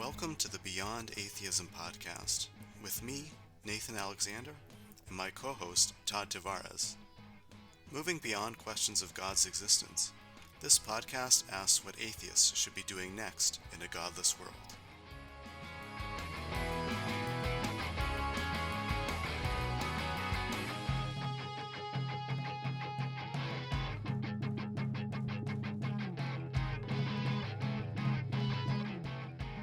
Welcome to the Beyond Atheism podcast with me, Nathan Alexander, and my co-host, Todd Tavares. Moving beyond questions of God's existence, this podcast asks what atheists should be doing next in a godless world.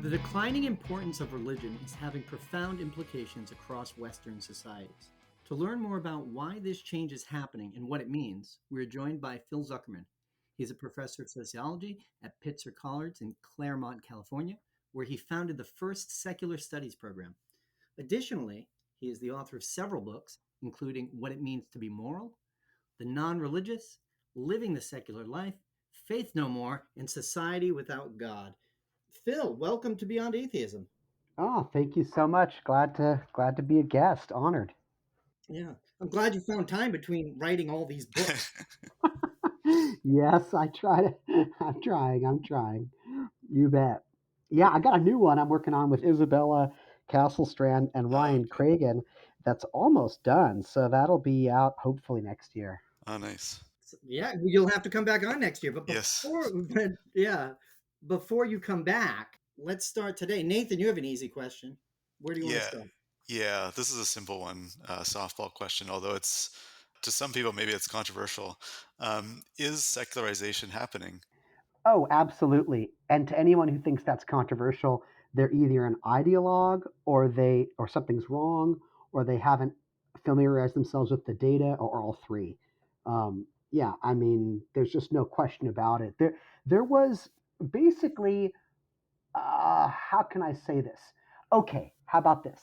The declining importance of religion is having profound implications across Western societies. To learn more about why this change is happening and what it means, we're joined by Phil Zuckerman. He's a professor of sociology at Pitzer College in Claremont, California, where he founded the first secular studies program. Additionally, he is the author of several books, including What It Means to Be Moral, The Nonreligious, Living the Secular Life, Faith No More, and Society Without God. Phil, welcome to Beyond Atheism. Oh, thank you so much. Glad to be a guest. Honored. Yeah, I'm glad you found time between writing all these books. Yes, I try to. I'm trying. You bet. Yeah, I got a new one I'm working on with Isabella Castlestrand and Ryan Cragen. That's almost done, so that'll be out hopefully next year. Oh, nice. Yeah, you'll have to come back on next year. But Yes. before you come back, let's start today. Nathan, you have an easy question. Where do you want to start? Yeah, this is a simple one, softball question, although it's, to some people, maybe it's controversial. Is secularization happening? Oh, absolutely. And to anyone who thinks that's controversial, they're either an ideologue or something's wrong, or they haven't familiarized themselves with the data, or all three. Yeah, I mean, there's just no question about it. There was basically, how can I say this? Okay, how about this?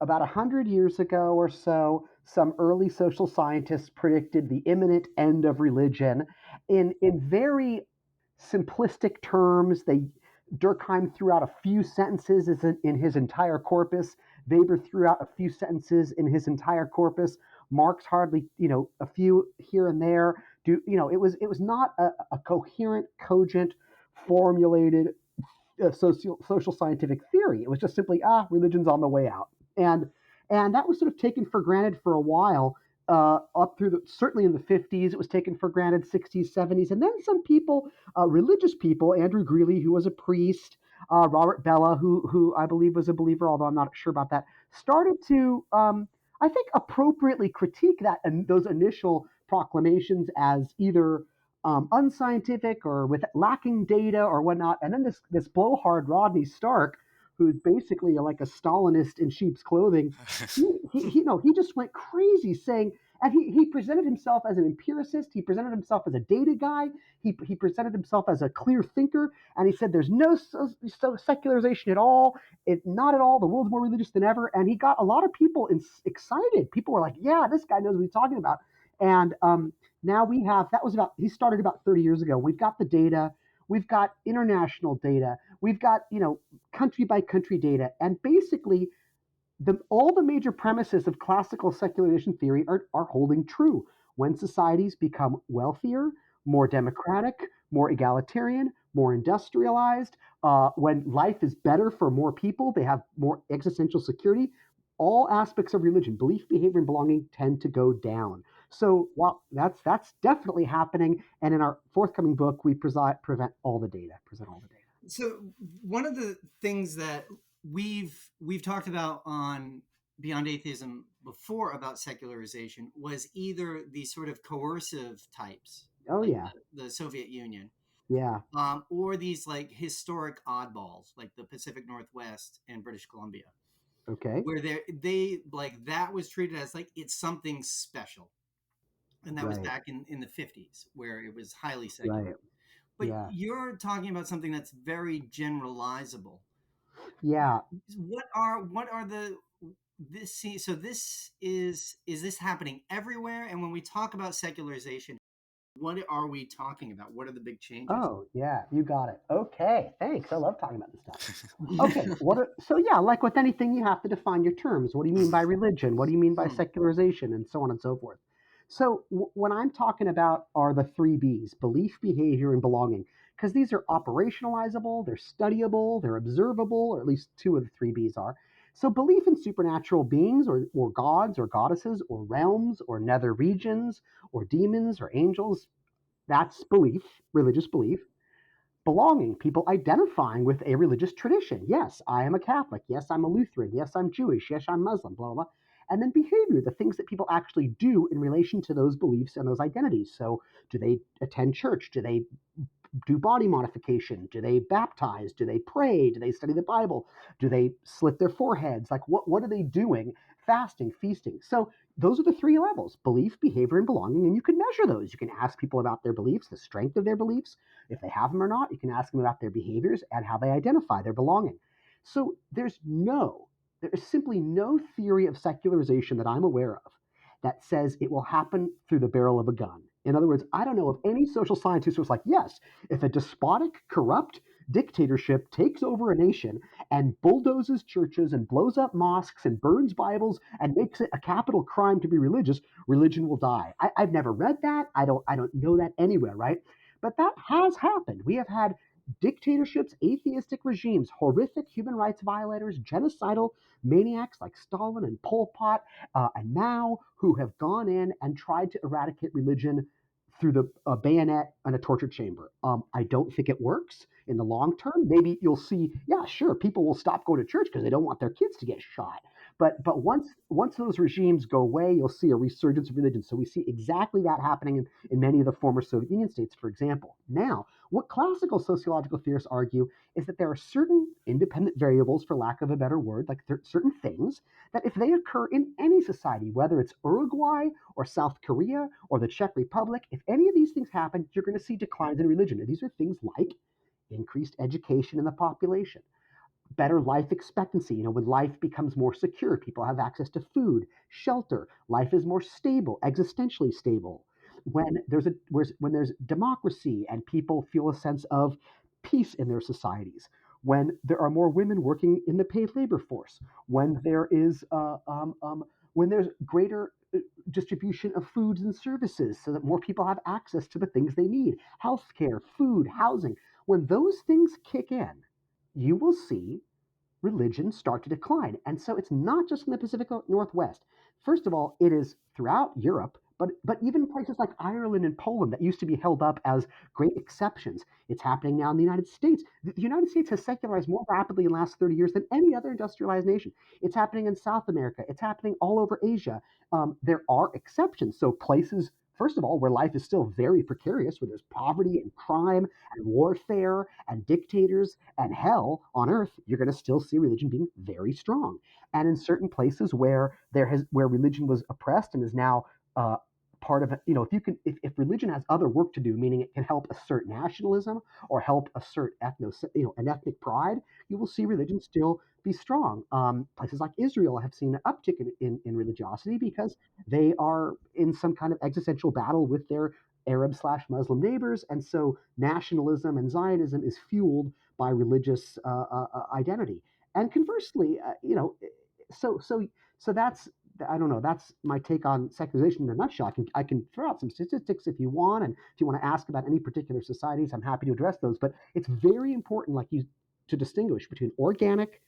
About 100 years ago or so, some early social scientists predicted the imminent end of religion in very simplistic terms. Durkheim threw out a few sentences in his entire corpus. Weber threw out a few sentences in his entire corpus. Marx hardly, a few here and there. It was not a coherent, cogent, formulated social scientific theory. It was just simply religion's on the way out, and that was sort of taken for granted for a while. Up through certainly in the 50s, it was taken for granted, 60s, 70s, and then some people, religious people, Andrew Greeley, who was a priest, Robert Bella, who I believe was a believer, although I'm not sure about that, started to, I think, appropriately critique those initial proclamations as either unscientific or with lacking data or whatnot. And then this blowhard Rodney Stark, who's basically like a Stalinist in sheep's clothing, he just went crazy saying, and he presented himself as an empiricist. He presented himself as a data guy. He presented himself as a clear thinker. And he said, there's no secularization at all. Not at all. The world's more religious than ever. And he got a lot of people excited. People were like, yeah, this guy knows what he's talking about. And now he started about 30 years ago. We've got the data. We've got international data. We've got, country by country data. And basically, all the major premises of classical secularization theory are holding true. When societies become wealthier, more democratic, more egalitarian, more industrialized, when life is better for more people, they have more existential security, all aspects of religion, belief, behavior, and belonging tend to go down. So while that's definitely happening, and in our forthcoming book, we present all the data. So one of the things that we've talked about on Beyond Atheism before about secularization was either the sort of coercive types. Oh, like yeah. the Soviet Union. Yeah. Or these like historic oddballs like the Pacific Northwest and British Columbia. Okay. Where they like that was treated as like it's something special. And that was back in the 50s where it was highly secular. Right. But you're talking about something that's very generalizable. Yeah. What are the so this is this happening everywhere? And when we talk about secularization, what are we talking about? What are the big changes? Oh, yeah, you got it. Okay, thanks. I love talking about this stuff. Okay, like with anything, you have to define your terms. What do you mean by religion? What do you mean by secularization? And so on and so forth. So when I'm talking about are the three B's, belief, behavior, and belonging, because these are operationalizable, they're studyable, they're observable, or at least two of the three B's are. So belief in supernatural beings or gods or goddesses or realms or nether regions or demons or angels, that's belief, religious belief. Belonging, people identifying with a religious tradition. Yes, I am a Catholic. Yes, I'm a Lutheran. Yes, I'm Jewish. Yes, I'm Muslim, blah, blah, blah. And then behavior, the things that people actually do in relation to those beliefs and those identities. So, do they attend church? Do they do body modification? Do they baptize? Do they pray? Do they study the Bible? Do they slit their foreheads? Like, what are they doing? Fasting, feasting. So those are the three levels: belief, behavior, and belonging. And you can measure those. You can ask people about their beliefs, the strength of their beliefs, if they have them or not. You can ask them about their behaviors and how they identify their belonging. So there is simply no theory of secularization that I'm aware of that says it will happen through the barrel of a gun. In other words, I don't know of any social scientist who's like, yes, if a despotic, corrupt dictatorship takes over a nation and bulldozes churches and blows up mosques and burns Bibles and makes it a capital crime to be religious, religion will die. I've never read that. I don't know that anywhere, right? But that has happened. We have had dictatorships, atheistic regimes, horrific human rights violators, genocidal maniacs like Stalin and Pol Pot and Mao, who have gone in and tried to eradicate religion through the bayonet and a torture chamber. I don't think it works in the long term. Maybe you'll see, yeah, sure, people will stop going to church because they don't want their kids to get shot. But once those regimes go away, you'll see a resurgence of religion. So we see exactly that happening in many of the former Soviet Union states, for example. Now, what classical sociological theorists argue is that there are certain independent variables, for lack of a better word, like certain things that if they occur in any society, whether it's Uruguay or South Korea or the Czech Republic, if any of these things happen, you're going to see declines in religion. And these are things like increased education in the population, better life expectancy. When life becomes more secure, people have access to food, shelter, life is more stable, existentially stable. When there's democracy and people feel a sense of peace in their societies, when there are more women working in the paid labor force, when there's greater distribution of foods and services so that more people have access to the things they need, healthcare, food, housing. When those things kick in, you will see religions start to decline. And so it's not just in the Pacific Northwest. First of all, it is throughout Europe, but even places like Ireland and Poland that used to be held up as great exceptions. It's happening now in the United States. The United States has secularized more rapidly in the last 30 years than any other industrialized nation. It's happening in South America. It's happening all over Asia. There are exceptions. So places, first of all, where life is still very precarious, where there's poverty and crime and warfare and dictators and hell on earth, you're going to still see religion being very strong. And in certain places where religion was oppressed and is now part of it, if religion has other work to do, meaning it can help assert nationalism or help assert an ethnic pride, you will see religion still be strong. Places like Israel have seen an uptick in religiosity because they are in some kind of existential battle with their Arab/Muslim neighbors, and so nationalism and Zionism is fueled by religious identity. And conversely, so that's, I don't know. That's my take on secularization in a nutshell. I can throw out some statistics if you want, and if you want to ask about any particular societies, I'm happy to address those. But it's very important, to distinguish between organic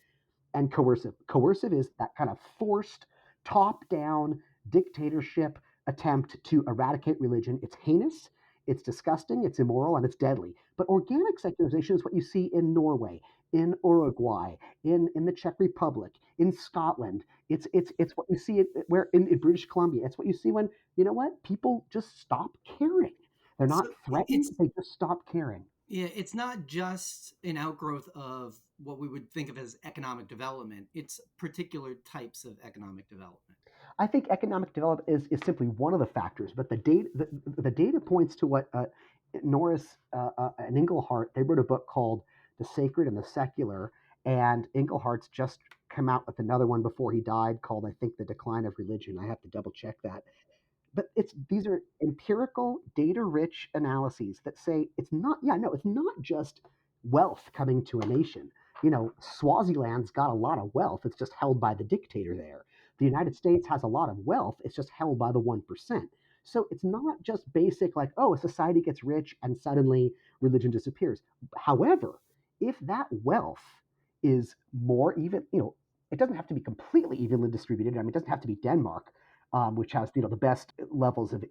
and coercive. Coercive is that kind of forced, top down dictatorship attempt to eradicate religion. It's heinous, it's disgusting, it's immoral, and it's deadly. But organic secularization is what you see in Norway, in Uruguay, in the Czech Republic, in Scotland. It's what you see in British Columbia. It's what you see when, people just stop caring. They're not So threatened, it's they just stop caring. yeah, it's not just an outgrowth of what we would think of as economic development. It's particular types of economic development. I think economic development is simply one of the factors, but the data points to what Norris and Engelhardt, they wrote a book called The Sacred and the Secular, and Englehart's just come out with another one before he died called, I think, The Decline of Religion. I have to double check that. But these are empirical, data-rich analyses that say it's not just wealth coming to a nation. Swaziland's got a lot of wealth. It's just held by the dictator there. The United States has a lot of wealth. It's just held by the 1%. So it's not just basic like, oh, a society gets rich and suddenly religion disappears. However, if that wealth is more even, it doesn't have to be completely evenly distributed. I mean, it doesn't have to be Denmark, which has the best levels of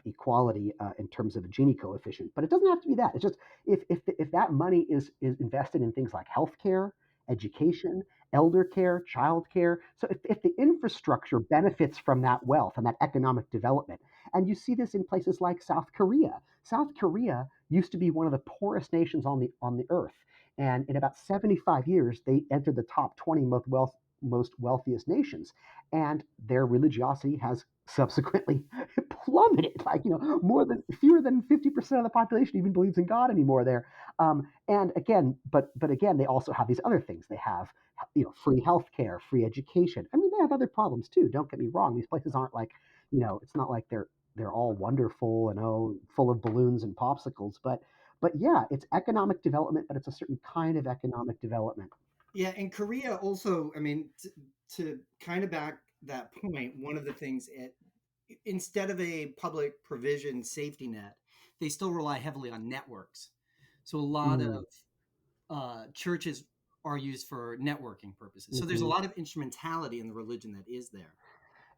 equality in terms of a Gini coefficient. But it doesn't have to be that. It's just if that money is invested in things like healthcare, education, elder care, child care. So if the infrastructure benefits from that wealth and that economic development, and you see this in places like South Korea. South Korea used to be one of the poorest nations on the earth, and in about 75 years, they entered the top 20 most wealthiest nations, and their religiosity has subsequently plummeted. Like, more than fewer than 50% of the population even believes in God anymore there. And again, but again, they also have these other things. They have free healthcare, free education. I mean, they have other problems too. Don't get me wrong. These places aren't like, it's not like they're all wonderful and full of balloons and popsicles. But yeah, it's economic development, but it's a certain kind of economic development. Yeah, and Korea also, I mean, to kind of back that point, one of the things instead of a public provision safety net, they still rely heavily on networks. So a lot of Mm, churches are used for networking purposes. So there's a mhm. lot of instrumentality in the religion that is there.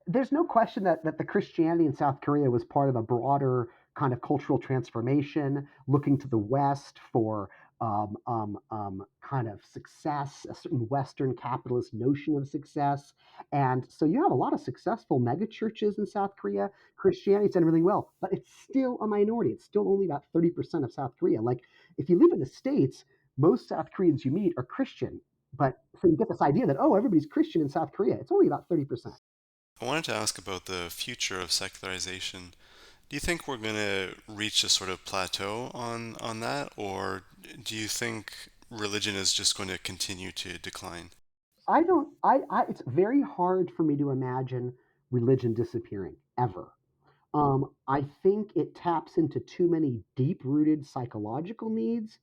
There's no question that the Christianity in South Korea was part of a broader kind of cultural transformation, looking to the West for kind of success, a certain Western capitalist notion of success. And so you have a lot of successful mega churches in South Korea. Christianity's done really well, but it's still a minority. It's still only about 30% of South Korea. Like, if you live in the States, most South Koreans you meet are Christian. But so you get this idea that, oh, everybody's Christian in South Korea. It's only about 30%. I wanted to ask about the future of secularization. Do you think we're going to reach a sort of plateau on that, or do you think religion is just going to continue to decline? I don't. It's very hard for me to imagine religion disappearing ever. I think it taps into too many deep-rooted psychological needs,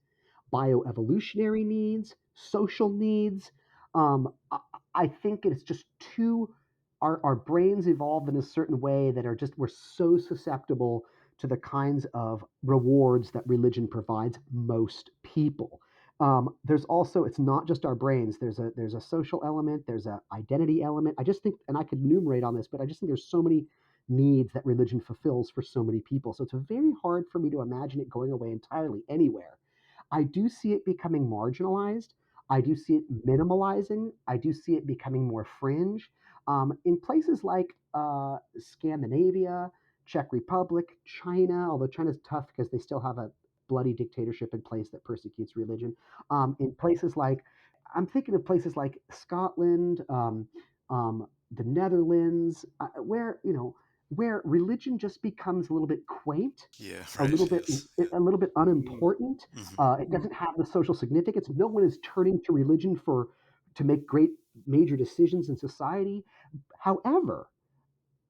bioevolutionary needs, social needs. I think it's just too. Our brains evolved in a certain way that we're so susceptible to the kinds of rewards that religion provides most people. There's also, it's not just our brains. There's a social element. There's a identity element. I just think, and I could enumerate on this, but I just think there's so many needs that religion fulfills for so many people. So it's very hard for me to imagine it going away entirely anywhere. I do see it becoming marginalized. I do see it minimalizing. I do see it becoming more fringe. In places like Scandinavia, Czech Republic, China, although China's tough because they still have a bloody dictatorship in place that persecutes religion. In places like, I'm thinking of places like Scotland, the Netherlands, where religion just becomes a little bit quaint, Yeah, a right. little bit Yes. a little bit Mm. unimportant. Hmm. It doesn't have the social significance. No one is turning to religion to make great major decisions in society. However,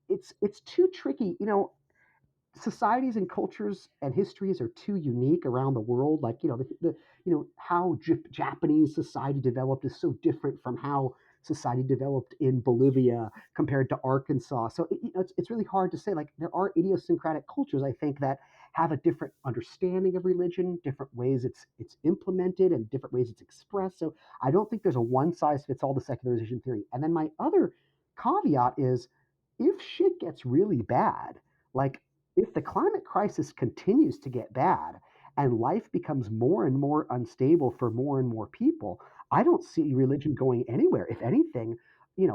it's too tricky. Societies and cultures and histories are too unique around the world. Like, how Japanese society developed is so different from how society developed in Bolivia compared to Arkansas. So it's really hard to say. Like, there are idiosyncratic cultures, I think, that have a different understanding of religion, different ways it's implemented, and different ways it's expressed. So I don't think there's a one size fits all to secularization theory. And then my other caveat is, if shit gets really bad, like, if the climate crisis continues to get bad and life becomes more and more unstable for more and more people, I don't see religion going anywhere. If anything,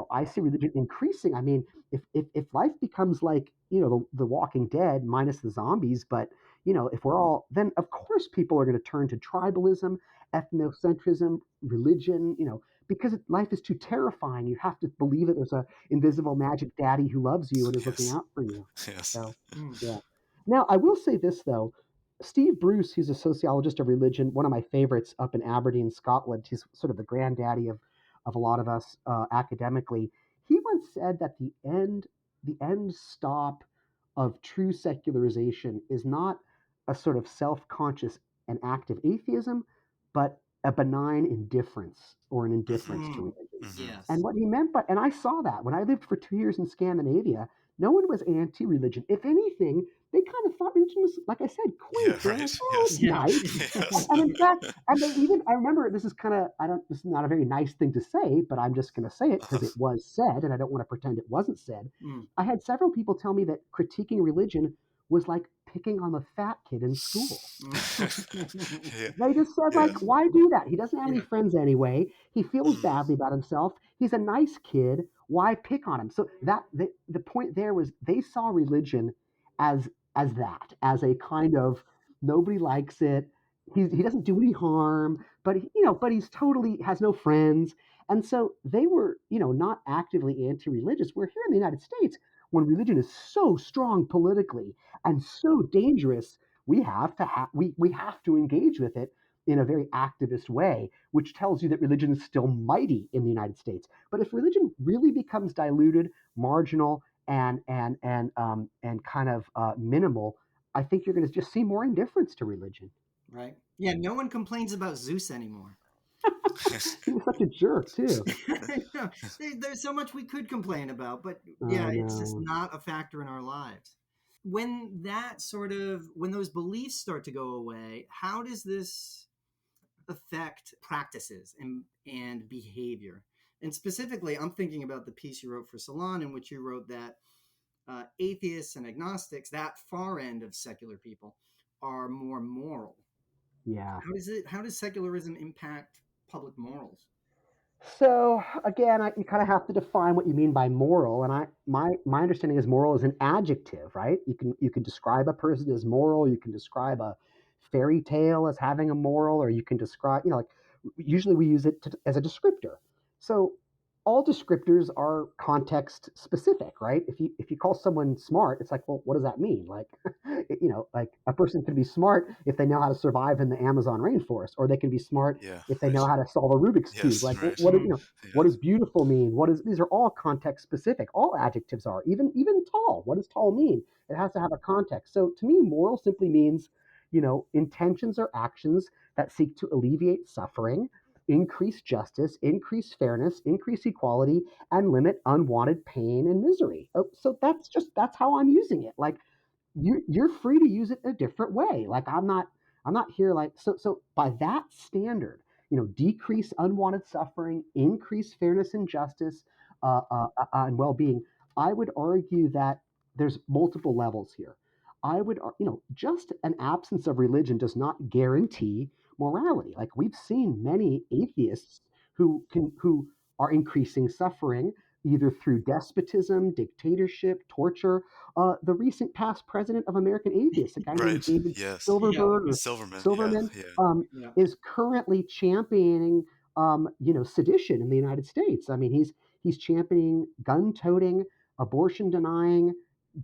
I see religion increasing. I mean, if life becomes like, the Walking Dead minus the zombies, but if we're all, then of course people are going to turn to tribalism, ethnocentrism, religion, because life is too terrifying. You have to believe that there's a invisible magic daddy who loves you and is looking Yes. out for you. Yes. So, Mm. yeah. Now, I will say this though. Steve Bruce, who's a sociologist of religion, one of my favorites up in Aberdeen, Scotland. He's sort of the granddaddy of a lot of us academically. He once said that the end stop of true secularization is not a sort of self-conscious and active atheism, but a benign indifference or an indifference to Mm. religion. Hmm. And Yes. what he meant by, and I saw that when I lived for 2 years in Scandinavia, No one was anti-religion. If anything, they kind of thought religion was, like I said, Yeah, quaint. They were like, right. oh, it's Yes. Yeah. nice. Yes. And in fact, and they even, I remember this is kind of, I don't, this is not a very nice thing to say, but I'm just going to say it because it was said, and I don't want to pretend it wasn't said. Mm. I had several people tell me that critiquing religion was like picking on the fat kid in school. Yeah. They just said, Yeah. like, why do that? He doesn't have any Yeah. friends anyway. He feels Mhm. badly about himself. He's a nice kid. Why pick on him? So that the point there was they saw religion as that, as a kind of nobody likes it. He doesn't do any harm, but but he's totally has no friends. And so they were, not actively anti-religious. We're here in the United States when religion is so strong politically and so dangerous we have to engage with it in a very activist way, which tells you that religion is still mighty in the United States. But if religion really becomes diluted, marginal, and kind of minimal, I think you're going to just see more indifference to religion. Right. Yeah. No one complains about Zeus anymore. He was such a jerk too. No, there's so much we could complain about, but yeah, I it's just know. not a factor in our lives. When those beliefs start to go away, how does this affect practices and behavior? And specifically, I'm thinking about the piece you wrote for Salon, in which you wrote that atheists and agnostics, that far end of secular people, are more moral. Yeah. How does secularism impact public morals? So again, you kind of have to define what you mean by moral, and my understanding is moral is an adjective, right? You can describe a person as moral, you can describe a fairy tale as having a moral, or you can describe, like usually we use it as a descriptor. So all descriptors are context specific, right? If you call someone smart, it's like, well, what does that mean? Like, like a person can be smart if they know how to survive in the Amazon rainforest, or they can be smart Yeah. if they Right. know how to solve a Rubik's cube. Yes. Like, Right. what Yeah. does beautiful mean? What is These are all context specific. All adjectives are, even tall. What does tall mean? It has to have a context. So to me, moral simply means, intentions or actions that seek to alleviate suffering, increase justice, increase fairness, increase equality, and limit unwanted pain and misery. So that's how I'm using it. Like, you're free to use it a different way. Like, I'm not here like, so by that standard, decrease unwanted suffering, increase fairness and justice, and well-being. I would argue that there's multiple levels here. Just an absence of religion does not guarantee morality. Like, we've seen many atheists who are increasing suffering either through despotism, dictatorship, torture. The recent past president of American Atheists, a guy named Right. David Yes. Yeah. Silverberg or Silverman. Yeah. Silverman, Yeah. Yeah. is currently championing, sedition in the United States. I mean, he's championing gun-toting, abortion-denying,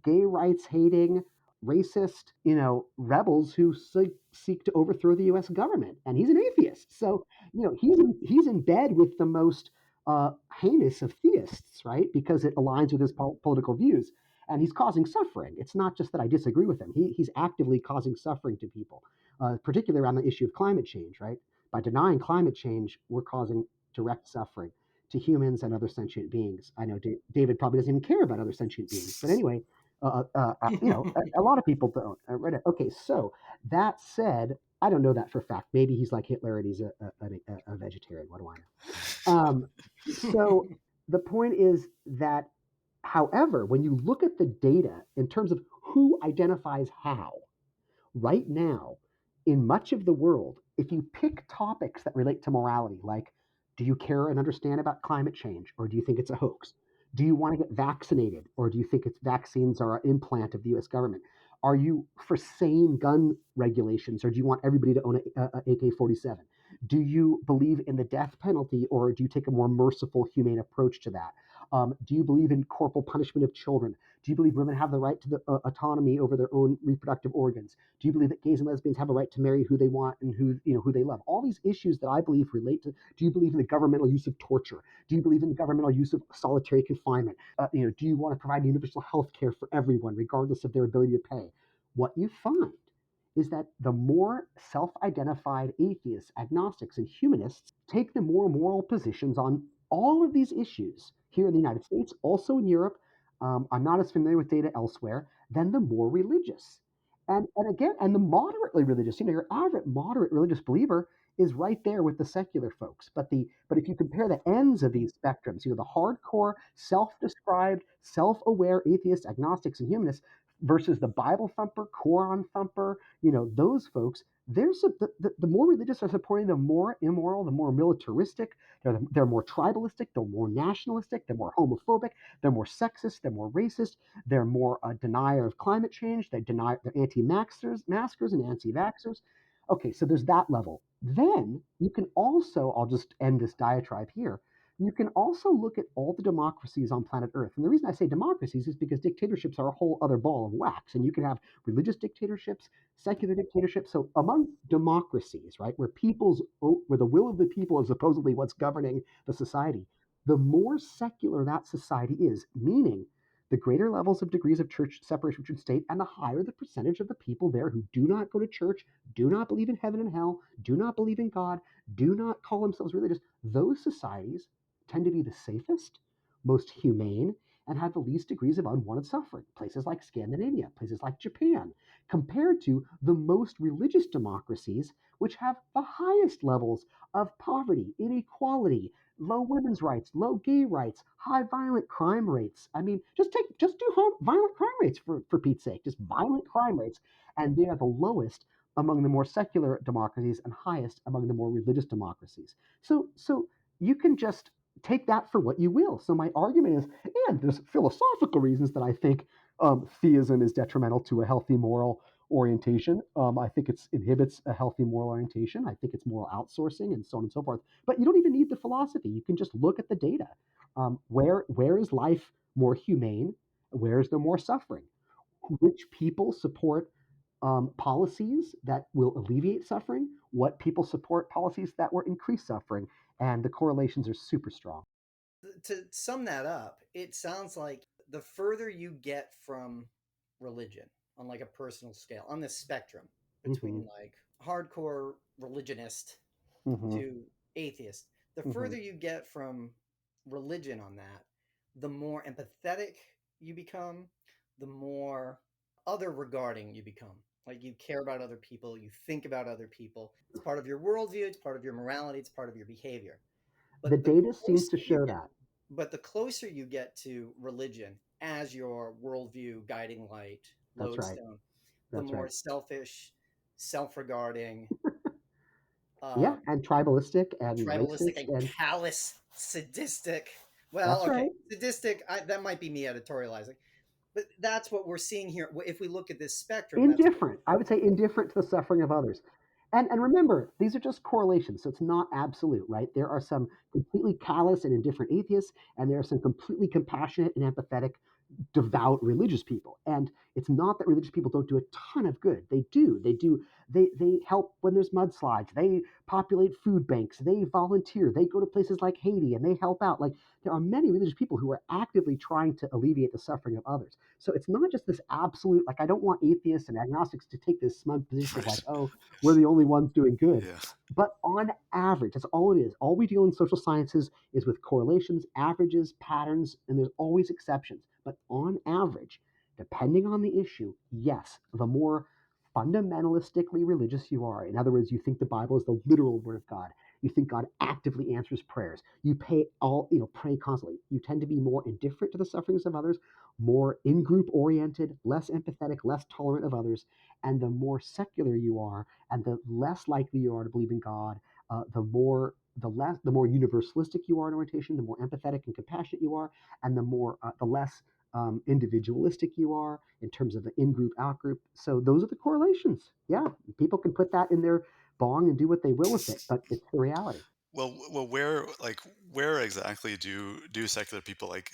gay rights hating, racist, rebels who seek to overthrow the U.S. government, and he's an atheist. So, he's in bed with the most heinous of theists, right? Because it aligns with his political views, and he's causing suffering. It's not just that I disagree with him; he's actively causing suffering to people, particularly around the issue of climate change, right? By denying climate change, we're causing direct suffering to humans and other sentient beings. I know David probably doesn't even care about other sentient beings, but anyway, a lot of people don't. Right? Okay, so that said, I don't know that for a fact. Maybe he's like Hitler and he's a vegetarian. What do I know? So the point is that, however, when you look at the data in terms of who identifies how, right now, in much of the world, if you pick topics that relate to morality, like, do you care and understand about climate change, or do you think it's a hoax? Do you want to get vaccinated, or do you think vaccines are an implant of the US government? Are you for sane gun regulations, or do you want everybody to own a AK 47? Do you believe in the death penalty, or do you take a more merciful, humane approach to that? Do you believe in corporal punishment of children? Do you believe women have the right to the autonomy over their own reproductive organs? Do you believe that gays and lesbians have a right to marry who they want and who they love? All these issues that I believe relate to. Do you believe in the governmental use of torture? Do you believe in the governmental use of solitary confinement? Do you want to provide universal health care for everyone, regardless of their ability to pay? What you find is that the more self-identified atheists, agnostics, and humanists take the more moral positions on all of these issues here in the United States, also in Europe, I'm not as familiar with data elsewhere, then the more religious. And again, and the moderately religious, your average moderate religious believer is right there with the secular folks. But if you compare the ends of these spectrums, the hardcore, self-described, self-aware atheists, agnostics, and humanists versus the Bible thumper, Quran thumper, those folks, the more religious are supporting the more immoral, the more militaristic, they're more tribalistic, they're more nationalistic, they're more homophobic, they're more sexist, they're more racist, they're more denier of climate change, they're anti-maskers and anti-vaxxers. Okay, so there's that level. Then you can also, I'll just end this diatribe here. You can also look at all the democracies on planet Earth. And the reason I say democracies is because dictatorships are a whole other ball of wax. And you can have religious dictatorships, secular dictatorships. So among democracies, right, where the will of the people is supposedly what's governing the society, the more secular that society is, meaning the greater levels of degrees of church separation from church and state, and the higher the percentage of the people there who do not go to church, do not believe in heaven and hell, do not believe in God, do not call themselves religious, those societies tend to be the safest, most humane, and have the least degrees of unwanted suffering. Places like Scandinavia, places like Japan, compared to the most religious democracies, which have the highest levels of poverty, inequality, low women's rights, low gay rights, high violent crime rates. I mean, just do violent crime rates for Pete's sake, just violent crime rates, and they are the lowest among the more secular democracies and highest among the more religious democracies. So you can just take that for what you will. So my argument is, and there's philosophical reasons that I think theism is detrimental to a healthy moral orientation. I think it inhibits a healthy moral orientation. I think it's moral outsourcing and so on and so forth. But you don't even need the philosophy. You can just look at the data. Where is life more humane? Where is there more suffering? Which people support policies that will alleviate suffering? What people support policies that will increase suffering? And the correlations are super strong. To sum that up, it sounds like the further you get from religion on like a personal scale, on this spectrum Hmm. between like hardcore religionist Hmm. to atheist, the Hmm. further you get from religion on that, the more empathetic you become, the more other regarding you become. Like you care about other people, you think about other people. It's part of your worldview, it's part of your morality, it's part of your behavior. The But the data seems closer to you show get, that. but the closer you get to religion as your worldview, guiding light, That's right. lodestone, the That's more right. selfish, self-regarding, uh, Yeah, and tribalistic and tribalistic racist and and callous, sadistic. Well, that's okay, right. sadistic. That might be me editorializing, but that's what we're seeing here. If we look at this spectrum, that's what Indifferent. I would say indifferent to the suffering of others. And remember, these are just correlations, so it's not absolute, right? There are some completely callous and indifferent atheists, and there are some completely compassionate and empathetic devout religious people. And it's not that religious people don't do a ton of good. They do. They do. They help when there's mudslides. They populate food banks. They volunteer. They go to places like Haiti and they help out. Like there are many religious people who are actively trying to alleviate the suffering of others. So it's not just this absolute, like I don't want atheists and agnostics to take this smug position of like, Right. oh, we're the only ones doing good. Yeah. But on average, that's all it is. All we deal in social sciences is with correlations, averages, patterns, and there's always exceptions. But on average, depending on the issue, yes, the more fundamentalistically religious you are, in other words, you think the Bible is the literal word of God, you think God actively answers prayers, pray constantly, you tend to be more indifferent to the sufferings of others, more in-group oriented, less empathetic, less tolerant of others, and the more secular you are, and the less likely you are to believe in God, the more universalistic you are in orientation, the more empathetic and compassionate you are, and the less individualistic you are in terms of the in-group, out-group. So those are the correlations. Yeah, people can put that in their bong and do what they will with it, but it's the reality. Well, where exactly do secular people like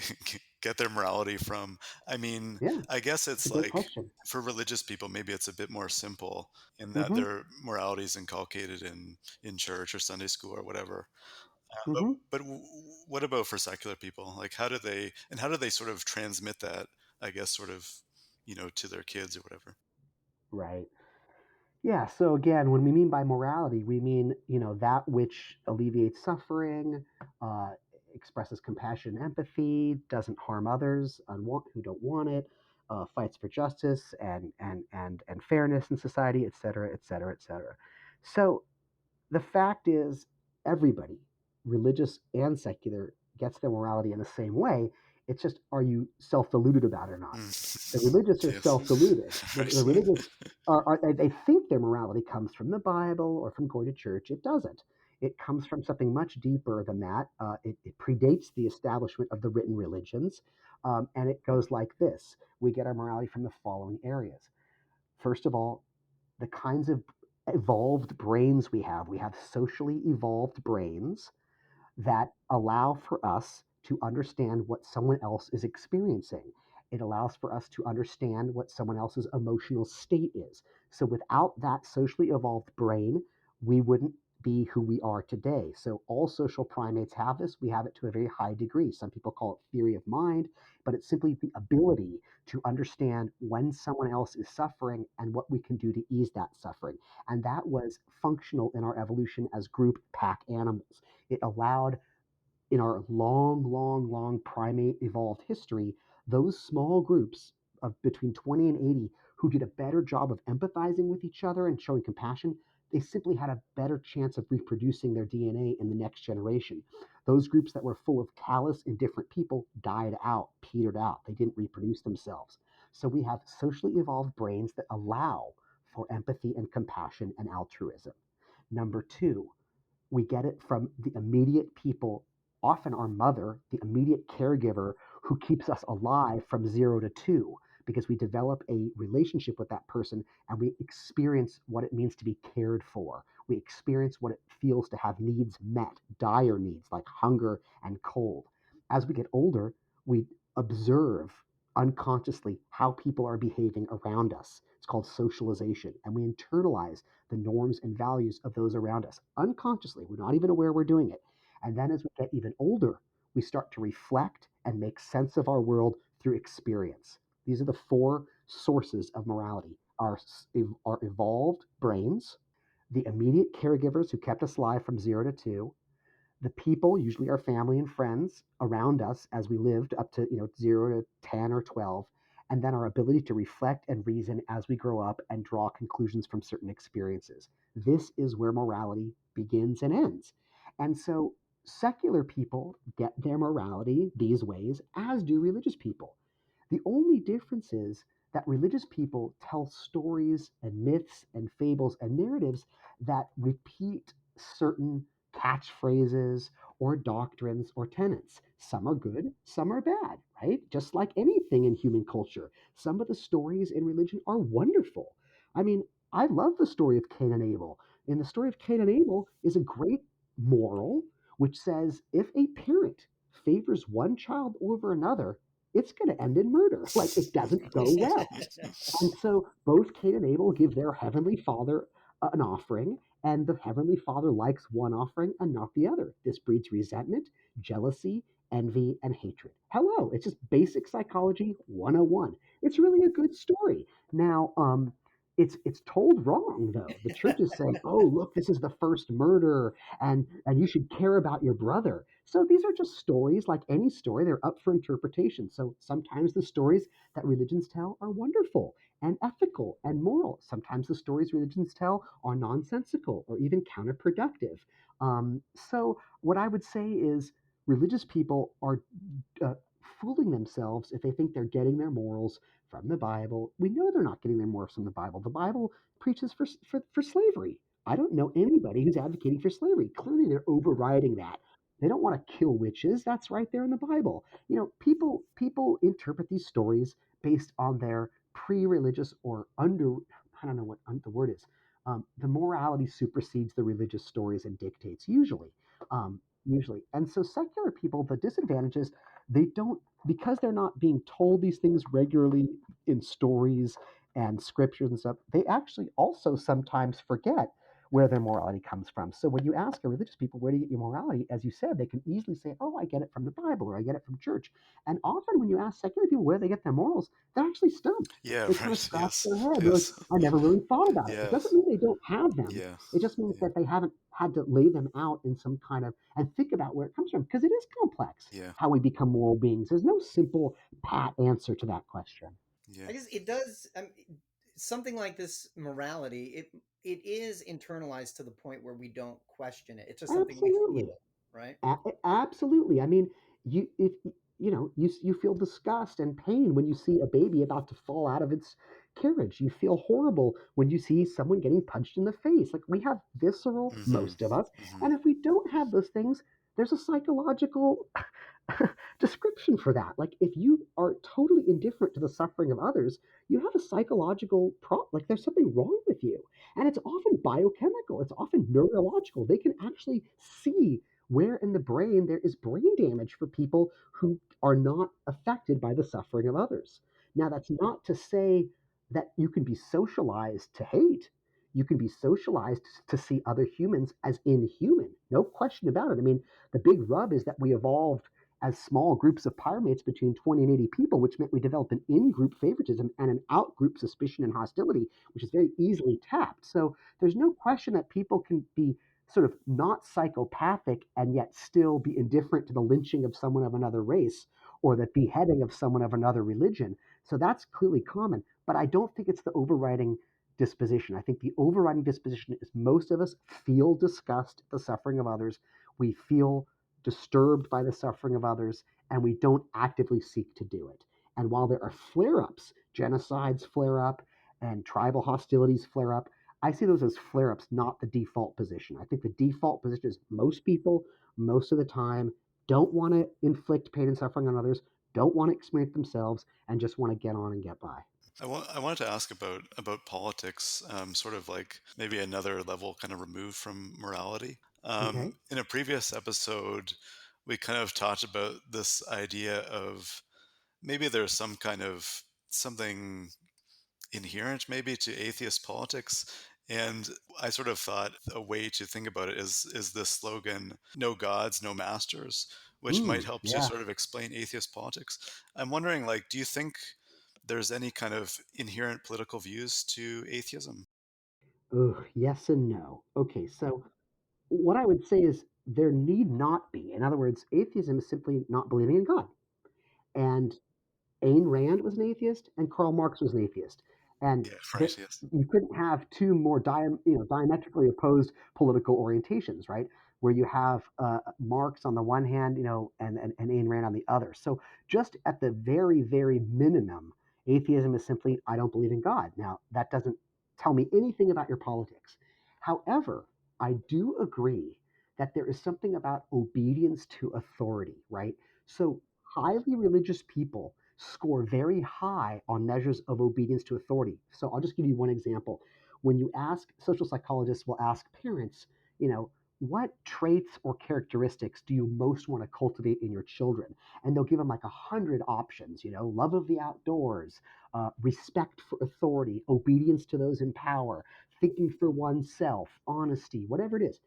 get their morality from? I mean, Yeah, I guess it's a it's great like question. for religious people, maybe it's a bit more simple in that Hmm. their morality is inculcated in church or Sunday school or whatever. Hmm. What about for secular people? Like, how do they sort of transmit that? I guess sort of, to their kids or whatever. Right. Yeah, so again, when we mean by morality, we mean, that which alleviates suffering, uh, expresses compassion and empathy, doesn't harm others who don't want it, fights for justice and fairness in society, et cetera, et cetera, et cetera. So the fact is, everybody, religious and secular, gets their morality in the same way. It's just, are you self-deluded about it or not? The religious are Yes. self-deluded. The Right. religious they think their morality comes from the Bible or from going to church. It doesn't. It comes from something much deeper than that. It predates the establishment of the written religions, and it goes like this: we get our morality from the following areas. First of all, the kinds of evolved brains we have. We have socially evolved brains that allow for us to understand what someone else is experiencing. It allows for us to understand what someone else's emotional state is. So without that socially evolved brain, we wouldn't be who we are today. So all social primates have this. We have it to a very high degree. Some people call it theory of mind, but it's simply the ability to understand when someone else is suffering and what we can do to ease that suffering. And that was functional in our evolution as group pack animals. It allowed, in our long, long, long primate evolved history, those small groups of between 20 and 80 who did a better job of empathizing with each other and showing compassion, they simply had a better chance of reproducing their DNA in the next generation. Those groups that were full of callous, indifferent people died out, petered out. They didn't reproduce themselves. So we have socially evolved brains that allow for empathy and compassion and altruism. Number two, we get it from the immediate people, often our mother, the immediate caregiver who keeps us alive from 0 to 2, because we develop a relationship with that person and we experience what it means to be cared for. We experience what it feels to have needs met, dire needs like hunger and cold. As we get older, we observe unconsciously how people are behaving around us. It's called socialization, and we internalize the norms and values of those around us unconsciously. We're not even aware we're doing it. And then as we get even older, we start to reflect and make sense of our world through experience. These are the four sources of morality: our evolved brains, the immediate caregivers who kept us alive from 0 to 2, the people, usually our family and friends around us as we lived up to 0 to 10 or 12, and then our ability to reflect and reason as we grow up and draw conclusions from certain experiences. This is where morality begins and ends. And so secular people get their morality these ways, as do religious people. The only difference is that religious people tell stories and myths and fables and narratives that repeat certain catchphrases or doctrines or tenets. Some are good, some are bad, right? Just like anything in human culture. Some of the stories in religion are wonderful. I mean, I love the story of Cain and Abel. And the story of Cain and Abel is a great moral which says if a parent favors one child over another, it's going to end in murder. Like, it doesn't go well. And so both Cain and Abel give their heavenly father an offering, and the heavenly father likes one offering and not the other. This breeds resentment, jealousy, envy, and hatred. Hello, it's just basic psychology 101. It's really a good story. Now, it's told wrong though. The church is saying, "Oh, look, this is the first murder, and you should care about your brother." So these are just stories, like any story. They're up for interpretation. So sometimes the stories that religions tell are wonderful and ethical and moral. Sometimes the stories religions tell are nonsensical or even counterproductive. So, what I would say is religious people are uh, fooling themselves if they think they're getting their morals from the Bible. We know they're not getting their morals from the Bible. The Bible preaches for slavery. I don't know anybody who's advocating for slavery. Clearly, they're overriding that. They don't want to kill witches. That's right there in the Bible. People interpret these stories based on their pre-religious or under, I don't know what the word is. The morality supersedes the religious stories and dictates usually. And so secular people, the disadvantage is they don't, because they're not being told these things regularly in stories and scriptures and stuff. They actually also sometimes forget where their morality comes from. So when you ask a religious people, where do you get your morality? As you said, they can easily say, oh, I get it from the Bible or I get it from church. And often when you ask secular people where they get their morals, they're actually stumped. Yeah, They kind of right. scratch Yes. their head. They're like, Yes. I never really thought about it. It doesn't Yes. mean they don't have them. Yeah. It just means Yeah. that they haven't had to lay them out in some kind of and think about where it comes from because it is complex Yeah. how we become moral beings. There's no simple pat answer to that question. Yeah. I guess it does. Something like this morality, it is internalized to the point where we don't question it. It's just something we feel, Absolutely. right? Absolutely. I mean, if you feel disgust and pain when you see a baby about to fall out of its carriage. You feel horrible when you see someone getting punched in the face. Like we have visceral, Mm-hmm. most of us, Mm-hmm. and if we don't have those things, there's a psychological description for that. Like if you are totally indifferent to the suffering of others, you have a psychological problem. Like there's something wrong with you, and it's often biochemical. It's often neurological. They can actually see where in the brain there is brain damage for people who are not affected by the suffering of others. Now, that's not to say that you can be socialized to hate. You can be socialized to see other humans as inhuman. No question about it. I mean, the big rub is that we evolved as small groups of primates between 20 and 80 people, which meant we developed an in group favoritism and an out group suspicion and hostility, which is very easily tapped. So there's no question that people can be sort of not psychopathic and yet still be indifferent to the lynching of someone of another race or the beheading of someone of another religion. So that's clearly common, but I don't think it's the overriding disposition. I think the overriding disposition is most of us feel disgust at the suffering of others. We feel disturbed by the suffering of others, and we don't actively seek to do it. And while there are flare ups, genocides flare up, and tribal hostilities flare up, I see those as flare ups, not the default position. I think the default position is most people, most of the time, don't want to inflict pain and suffering on others, don't want to experience themselves, and just want to get on and get by. I wanted to ask about politics, sort of like maybe another level kind of removed from morality. Okay. In a previous episode, we kind of talked about this idea of maybe there's some kind of something inherent maybe to atheist politics. And I sort of thought a way to think about it is this slogan, no gods, no masters, which might help to Yeah. sort of explain atheist politics. I'm wondering, like, do you think there's any kind of inherent political views to atheism? Ugh, yes and no. Okay, so what I would say is there need not be. In other words, atheism is simply not believing in God. And Ayn Rand was an atheist, and Karl Marx was an atheist, and Yeah, there, right. Yes. you couldn't have two more diametrically opposed political orientations, right? Where you have Marx on the one hand, and Ayn Rand on the other. So just at the very, very minimum, atheism is simply I don't believe in God. Now that doesn't tell me anything about your politics. However, I do agree that there is something about obedience to authority, right? So highly religious people score very high on measures of obedience to authority. So I'll just give you one example. When you ask, social psychologists will ask parents, what traits or characteristics do you most want to cultivate in your children? And they'll give them like 100 options, love of the outdoors, respect for authority, obedience to those in power, thinking for oneself, honesty, whatever it is.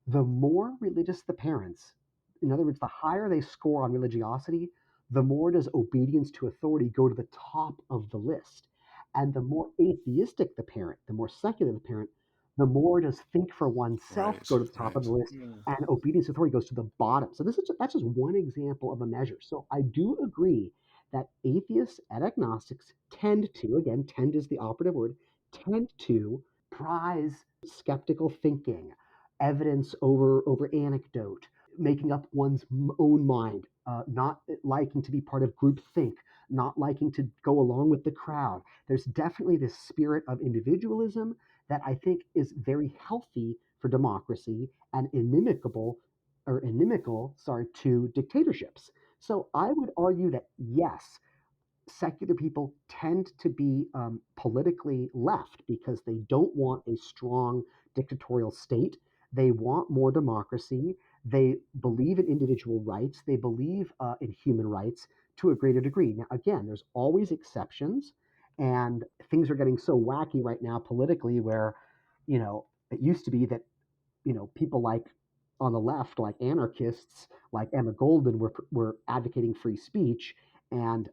The more religious the parents, in other words, the higher they score on religiosity, the more does obedience to authority go to the top of the list. And the more atheistic the parent, the more secular the parent, the more does think for oneself Right. go to the top of Right. the list, Mm. and obedience to authority goes to the bottom. So that's just one example of a measure. So I do agree that atheists and agnostics tend to, again, tend is the operative word, tend to prize skeptical thinking, evidence over anecdote, making up one's own mind, not liking to be part of group think, not liking to go along with the crowd. There's definitely this spirit of individualism that I think is very healthy for democracy and inimical, to dictatorships. So I would argue that yes, secular people tend to be politically left because they don't want a strong dictatorial state. They want more democracy. They believe in individual rights. They believe in human rights to a greater degree. Now, again, there's always exceptions, and things are getting so wacky right now politically where, It used to be that people like on the left, like anarchists, like Emma Goldman, were advocating free speech, and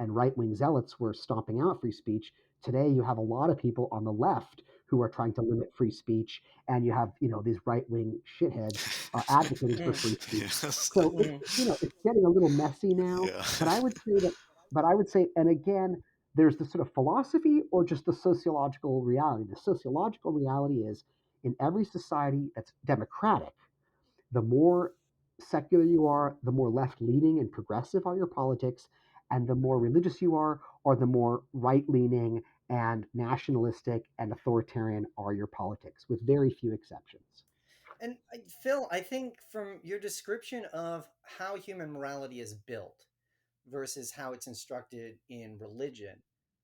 right wing zealots were stomping out free speech. Today, you have a lot of people on the left who are trying to limit free speech, and you have these right wing shitheads advocating for Mm, free speech. Yes. So it's mhm. it's getting a little messy now. Yeah. But I would say that. But I would say, and again, there's the sort of philosophy or just the sociological reality. The sociological reality is in every society that's democratic, the more secular you are, the more left leaning and progressive are your politics, and the more religious you are, or the more right leaning and nationalistic and authoritarian are your politics, with very few exceptions. And Phil, I think from your description of how human morality is built versus how it's instructed in religion,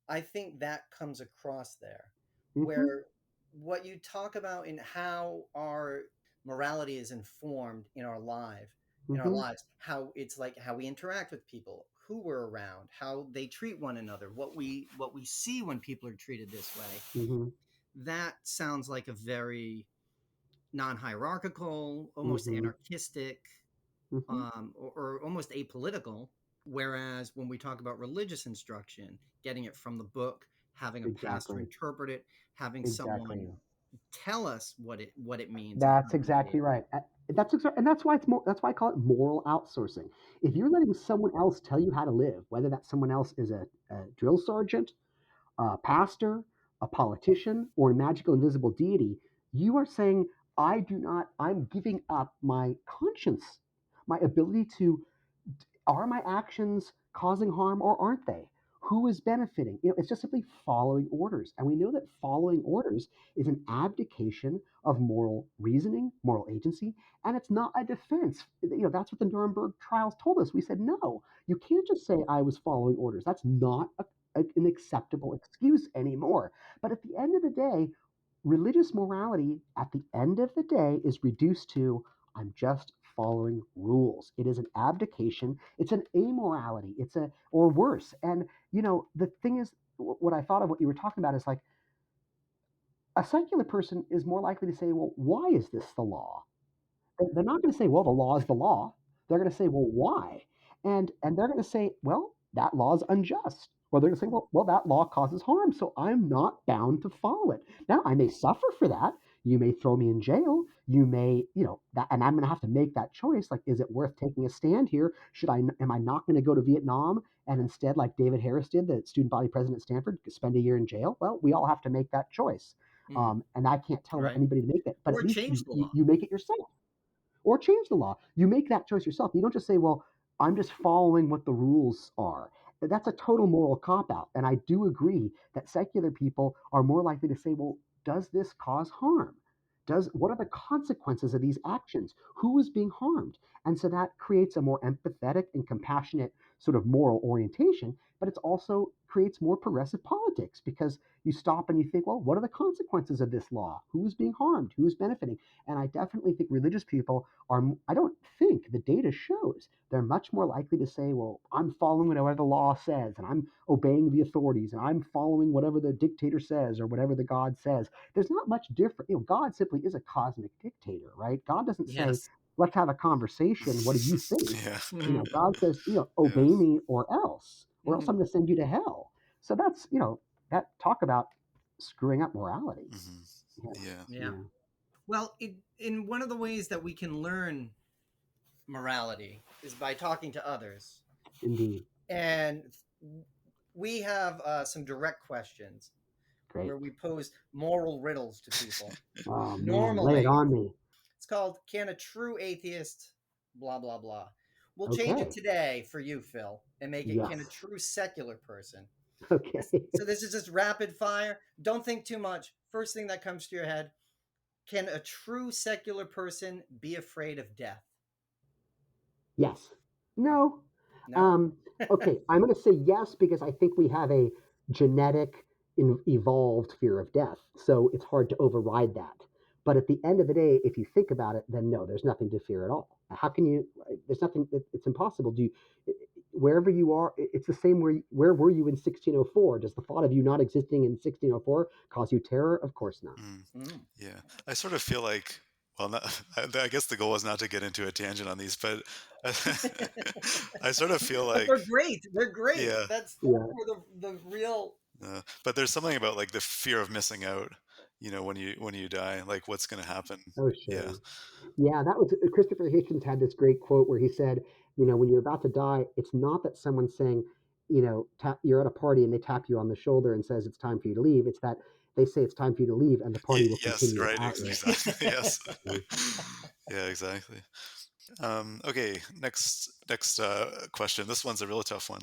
I think that comes across there, Mm-hmm, where what you talk about in how our morality is informed in our mm-hmm, lives, how it's like how we interact with people, who we're around, how they treat one another, what we see when people are treated this way. mm-hmm, That sounds like a very non-hierarchical, almost mm-hmm, anarchistic, mm-hmm. or almost apolitical. Whereas when we talk about religious instruction, getting it from the book, having a pastor Exactly, interpret it, having someone exactly. tell us what it means and how That's to behave. exactly right. And that's why it's more. That's why I call it moral outsourcing. If you're letting someone else tell you how to live, whether that someone else is a drill sergeant, a pastor, a politician, or a magical invisible deity, you are saying, I do not, I'm giving up my conscience, my ability to, are my actions causing harm or aren't they? Who is benefiting? It's just simply following orders. And we know that following orders is an abdication of moral reasoning, moral agency, and it's not a defense. That's what the Nuremberg trials told us. We said, no, you can't just say I was following orders. That's not an acceptable excuse anymore. But at the end of the day, religious morality at the end of the day is reduced to I'm just following rules. It is an abdication. It's an amorality. It's a or worse. And the thing is, what I thought of what you were talking about is like a secular person is more likely to say, well, why is this the law? They're not going to say, well, the law is the law. They're going to say, well, why? And they're going to say, well, that law is unjust. Or they're going to say, well, that law causes harm, so I'm not bound to follow it. Now, I may suffer for that. You may throw me in jail. You may, that, and I'm going to have to make that choice. Like, is it worth taking a stand here? Am I not going to go to Vietnam and instead, like David Harris did, the student body president at Stanford, spend a year in jail? Well, we all have to make that choice. Mm, And I can't tell right. anybody to make that, but at Or least change you, the you, law. you make it yourself or change the law. You make that choice yourself. You don't just say, well, I'm just following what the rules are. That's a total moral cop out. And I do agree that secular people are more likely to say, well, does this cause harm? What are the consequences of these actions? Who is being harmed? And so that creates a more empathetic and compassionate sort of moral orientation, but it also creates more progressive politics because you stop and you think, well, what are the consequences of this law? Who is being harmed? Who is benefiting? And I definitely think religious people are, I don't think the data shows they're much more likely to say, well, I'm following whatever the law says, and I'm obeying the authorities, and I'm following whatever the dictator says or whatever the God says. There's not much different. God simply is a cosmic dictator, right? God doesn't say, Yes. let's have a conversation. What do you think? Yeah. Hmm. God says, Yeah. obey me or else I'm Hmm. going to send you to hell. So that's, that talk about screwing up morality. Hmm. Yeah, Yeah. Yeah. yeah, Well, in one of the ways that we can learn morality is by talking to others. indeed. And we have some direct questions Great. where we pose moral riddles to people. Oh man, lay it Normally, on me. it's called Can a True Atheist blah, blah, blah. We'll change it Okay. today for you, Phil, and make it Can a Yes. True Secular Person? Okay. So this is just rapid fire. Don't think too much. First thing that comes to your head. Can a true secular person be afraid of death? Yes. No. No? Um, okay. I'm going to say yes because I think we have a genetic, evolved fear of death. So it's hard to override that. But at the end of the day, if you think about it, then no, there's nothing to fear at all. How can you? There's nothing. It's impossible. wherever you are, it's the same where were you in 1604? Does the thought of you not existing in 1604 cause you terror? Of course not. Yeah, I sort of feel like, well, not, I guess the goal is not to get into a tangent on these, but I sort of feel But like, they're great. They're great. yeah, That's Yeah. where the real. but there's something about like the fear of missing out, when you die, like what's going to happen. Oh, Yeah. sure. Yeah, that was Christopher Hitchens had this great quote where he said, when you're about to die, it's not that someone's saying, you're at a party and they tap you on the shoulder and says it's time for you to leave. It's that they say it's time for you to leave and the party will Yes, continue right, without you. exactly. Yes. So, Yeah, exactly. Okay, next question. This one's a real tough one.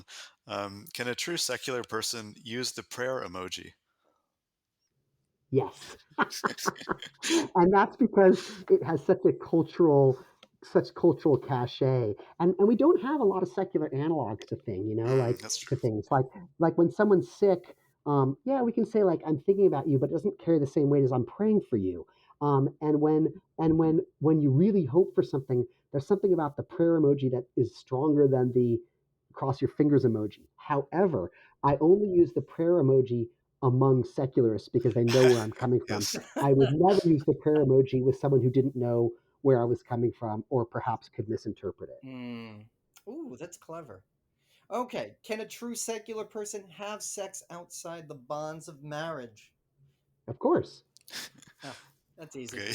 Can a true secular person use the prayer emoji? yes. And that's because it has such cultural cachet, and we don't have a lot of secular analogs to That's true. to things like when someone's sick. Yeah, we can say like I'm thinking about you, but it doesn't carry the same weight as I'm praying for you. And when you really hope for something, there's something about the prayer emoji that is stronger than the cross your fingers emoji. However, I only use the prayer emoji among secularists because they know where I'm coming from. Yes. I would never use the prayer emoji with someone who didn't know where I was coming from or perhaps could misinterpret it. Ooh, that's clever. Okay, can a true secular person have sex outside the bonds of marriage? Of course. Oh, that's easy. Okay.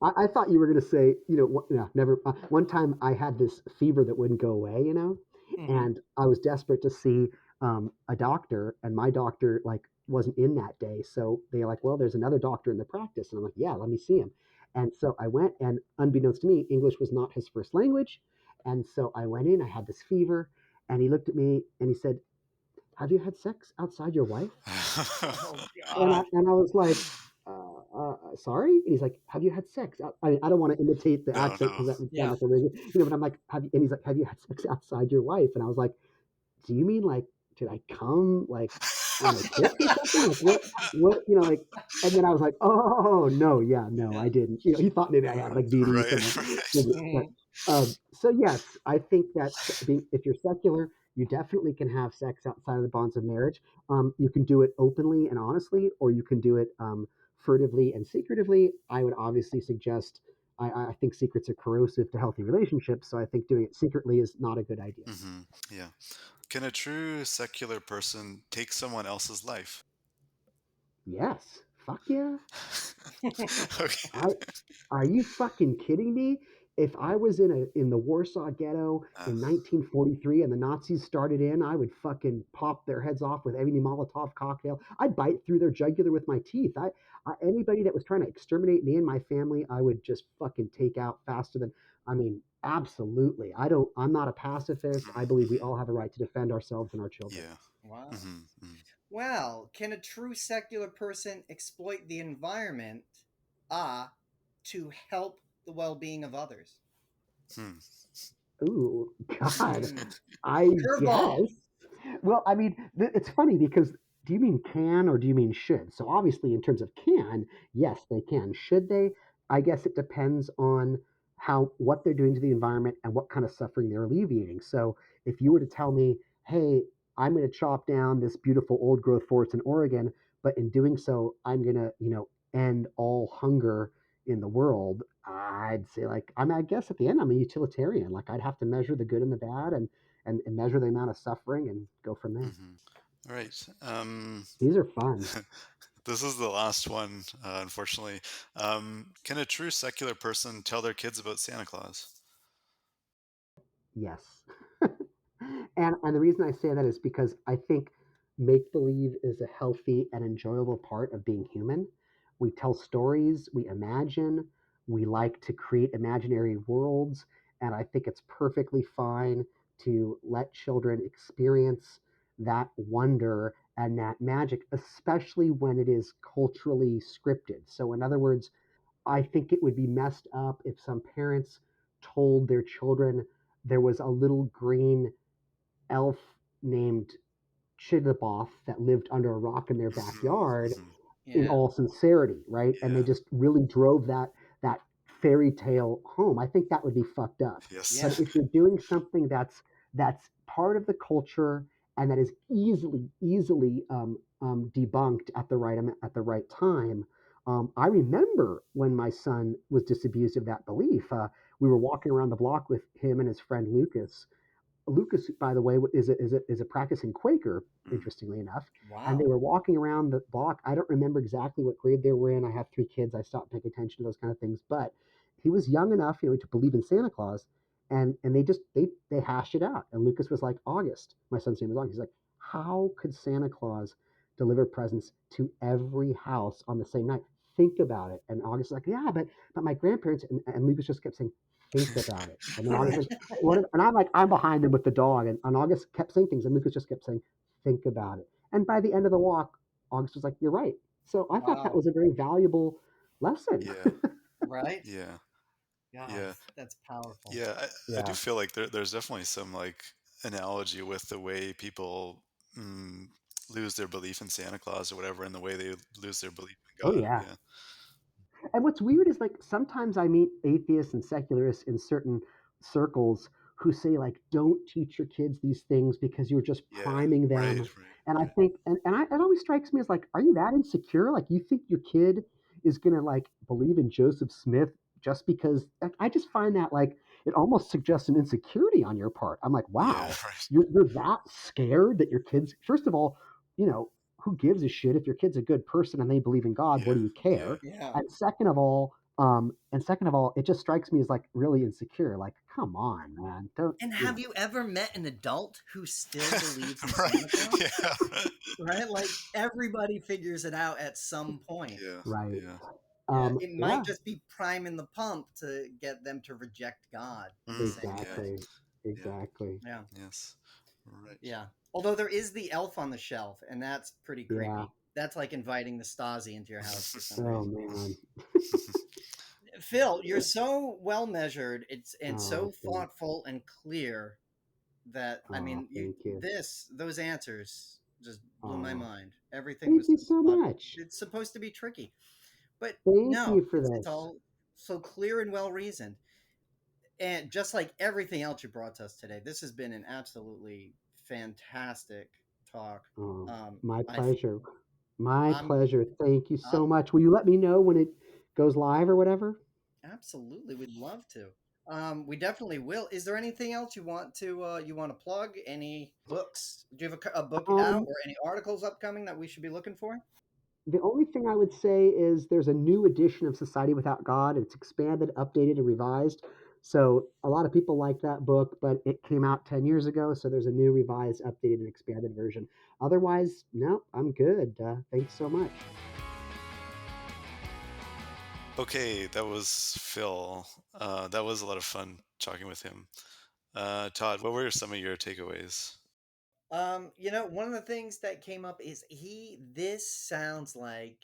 I thought you were going to say, no, never. One time I had this fever that wouldn't go away, and I was desperate to see a doctor, and my doctor like wasn't in that day, so they're like, well, there's another doctor in the practice, and I'm like, yeah, let me see him. And so I went, and unbeknownst to me, English was not his first language, and so I went in. I had this fever, and he looked at me and he said, "Have you had sex outside your wife?" Oh And I God. and I was like, sorry. And he's like, "Have you had sex?" I don't want to imitate the No, accent no. because that would sound Yeah. like a but I'm like, "Have you?" And he's like, "Have you had sex outside your wife?" And I was like, "Do you mean like, did I come like on a kiss or something? Like what? Like." And then I was like, "Oh no, yeah, no, I Yeah. didn't." He thought maybe I had like VD Right, right. but so yes, I think that if you're secular, you definitely can have sex outside of the bonds of marriage. You can do it openly and honestly, or you can do it furtively and secretively. I would obviously suggest. I think secrets are corrosive to healthy relationships, so I think doing it secretly is not a good idea. Yeah. Can a true secular person take someone else's life? Yes. Fuck yeah. Okay. I Are you fucking kidding me? If I was in the Warsaw Ghetto Uh, in 1943 and the Nazis started in, I would fucking pop their heads off with any Molotov cocktail. I'd bite through their jugular with my teeth. Anybody that was trying to exterminate me and my family, I would just fucking take out faster than. I mean, absolutely. I'm not a pacifist. I believe we all have a right to defend ourselves and our children. yeah. Wow. hmm hmm Well, can a true secular person exploit the environment, to help the well-being of others? Hmm. Ooh, God. Hmm. I Curveball. guess. Well, I mean, it's funny because do you mean can or do you mean should? So obviously, in terms of can, yes, they can. Should they? I guess it depends on what they're doing to the environment and what kind of suffering they're alleviating. So if you were to tell me, hey, I'm going to chop down this beautiful old growth forest in Oregon, but in doing so, I'm going to, end all hunger in the world, I'd say like I guess at the end I'm a utilitarian. Like I'd have to measure the good and the bad and measure the amount of suffering and go from there. All right. These are fun. This is the last one, unfortunately. Can a true secular person tell their kids about Santa Claus? Yes. And the reason I say that is because I think make believe is a healthy and enjoyable part of being human. We tell stories, we imagine, we like to create imaginary worlds, and I think it's perfectly fine to let children experience that wonder and that magic, especially when it is culturally scripted. So, in other words, I think it would be messed up if some parents told their children there was a little green elf named Chidaboth that lived under a rock in their backyard in Yeah. all sincerity, right? And they Yeah. just really drove that fairy tale home. I think that would be fucked up. Yes. But Yeah. if you're doing something that's that's part of the culture and that is easily debunked at the right time. I remember when my son was disabused of that belief. We were walking around the block with him and his friend Lucas. Lucas, by the way, is a practicing Quaker, Mm. interestingly enough. And they Wow. were walking around the block. I don't remember exactly what grade they were in. I have three kids. I stopped paying attention to those kind of things. But he was young enough, to believe in Santa Claus, and they hashed it out. And Lucas was like, August. My son's name is August. He's like, how could Santa Claus deliver presents to every house on the same night? Think about it. And August is like, yeah, but my grandparents and Lucas just kept saying, think about it. And then August says, and I'm like, I'm behind him with the dog. And August kept saying things, and Lucas just kept saying, think about it. And by the end of the walk, August was like, you're right. So I thought that Wow. was a very valuable lesson. Yeah, Right? yeah, God, yeah, that's powerful. yeah. I do Yeah. feel like there's definitely some like analogy with the way people mm, lose their belief in Santa Claus or whatever, and the way they lose their belief in Oh, God. yeah. Yeah, And what's weird is like sometimes I meet atheists and secularists in certain circles who say like don't teach your kids these things because you're just yeah, priming right, them. right, And I right. think it always strikes me as like, are you that insecure? Like you think your kid is gonna like believe in Joseph Smith just because like, I just find that like it almost suggests an insecurity on your part. I'm like, Yeah, wow, right. you're that scared that your kids first of all, you know, who gives a shit if your kid's a good person and they believe in God? What Yeah, do you yeah, care? Yeah. And second of all, it just strikes me as like really insecure. Like, come on, man, don't And you have know? you ever met an adult who still believes in right. Santa Claus? Yeah, Right? Like everybody figures it out at some point. yeah, Right? yeah. Yeah, it might Yeah, just be priming the pump to get them to reject God in the Mm, same yeah, way. exactly, yeah, exactly. Yeah, yes, right. yeah. Although there is the elf on the shelf, and that's pretty Yeah. creepy. That's like inviting the Stasi into your house for some Oh reason. man. Phil, you're so well measured. It's and Oh, so thoughtful and clear that I mean, you thank you. those answers just blew my Oh, mind. Everything thank was you so so spot. much. It's supposed to be tricky, but Thank no, you for it's this. all so clear and well reasoned. And just like everything else you brought to us today, this has been an absolutely fantastic talk. Oh, Um, my I, pleasure. My I'm, pleasure. Thank you so I'm much. Will you let me know when it goes live or whatever? absolutely. We'd love to. We definitely will. Is there anything else you want to plug? Any books? Do you have a book out Um, or any articles upcoming that we should be looking for? The only thing I would say is there's a new edition of Society Without God. It's expanded, updated, and revised. So a lot of people like that book, but it came out 10 years ago. So there's a new revised, updated, and expanded version. Otherwise, no, I'm good. Thanks so much. Okay, that was Phil. That was a lot of fun talking with him. Todd, what were some of your takeaways? One of the things that came up is this sounds like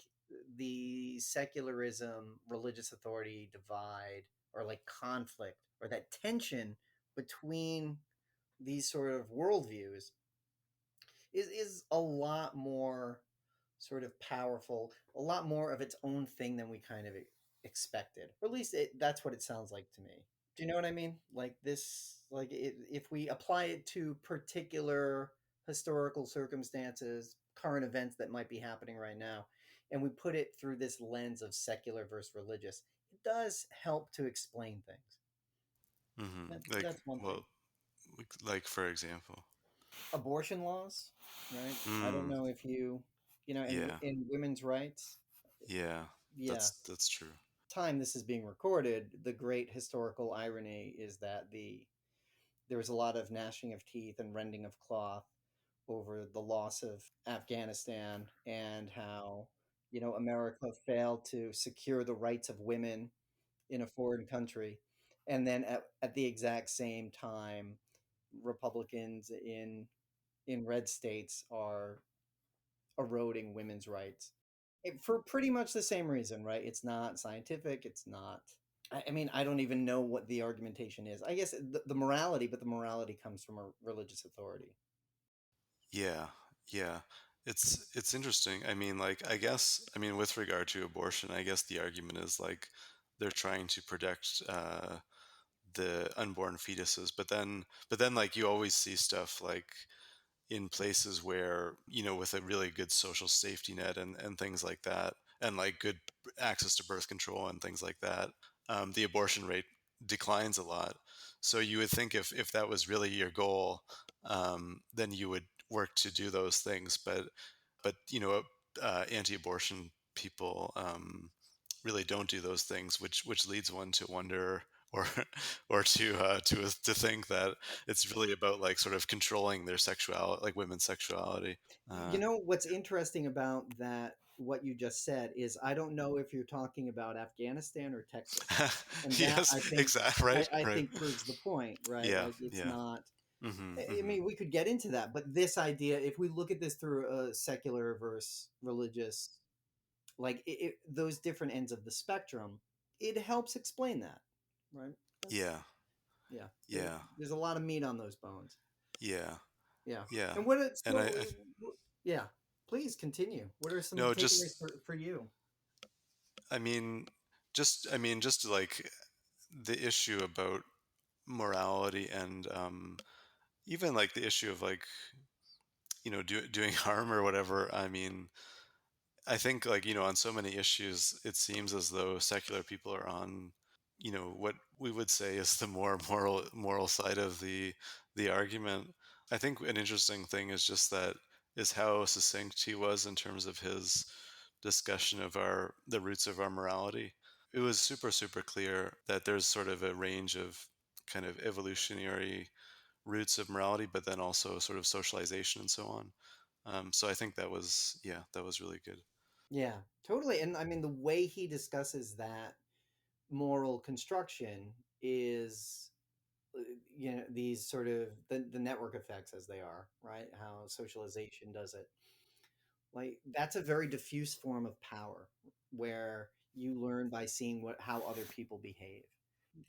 the secularism religious authority divide or like conflict or that tension between these sort of worldviews is a lot more sort of powerful, a lot more of its own thing than we kind of expected. Or at least that's what it sounds like to me. Do you know what I mean? Like this, like if we apply it to particular historical circumstances, current events that might be happening right now, and we put it through this lens of secular versus religious, it does help to explain things. Like, That's one thing. well, like for example. Abortion laws, right? I don't Mm, know if yeah, in women's rights, yeah, yeah. that's true. Time this is being recorded, the great historical irony is that there was a lot of gnashing of teeth and rending of cloth over the loss of Afghanistan and how America failed to secure the rights of women in a foreign country, and then at the exact same time, Republicans in red states are eroding women's rights for pretty much the same reason, right? It's not scientific. It's not. I mean, I don't even know what the argumentation is. I guess the morality, but the morality comes from a religious authority. Yeah, yeah. It's interesting. I mean, like, I guess, I mean, with regard to abortion, I guess the argument is like they're trying to protect the unborn fetuses. But then like you always see stuff like in places where, with a really good social safety net and things like that, and like good access to birth control and things like that, the abortion rate declines a lot. So you would think if that was really your goal, then you would work to do those things. But anti-abortion people really don't do those things, which leads one to wonder, or or to think that it's really about like sort of controlling their sexuality, like women's sexuality. You know what's interesting about that, what you just said, is I don't know if you're talking about Afghanistan or Texas. And that Yes, exactly. Right, I right. think proves the point, right? Yeah, Like it's yeah. not Hmm, I hmm. mean, we could get into that, but this idea, if we look at this through a secular versus religious, like those different ends of the spectrum, it helps explain that, right? That's Yeah, yeah. yeah, There's a lot of meat on those bones. yeah, Yeah. yeah. And what it's And so yeah. Please continue. What are some no, takeaways just for you? I mean, just like the issue about morality, and even like the issue of like, doing harm or whatever. I mean, I think like, on so many issues, it seems as though secular people are on, what we would say is the more moral side of the argument. I think an interesting thing is just that is how succinct he was in terms of his discussion of the roots of our morality. It was super, super clear that there's sort of a range of kind of evolutionary roots of morality, but then also sort of socialization and so on. So I think that was really good. Yeah, totally. And I mean, the way he discusses that moral construction is, these sort of the network effects as they are, right? How socialization does it. Like that's a very diffuse form of power where you learn by seeing how other people behave.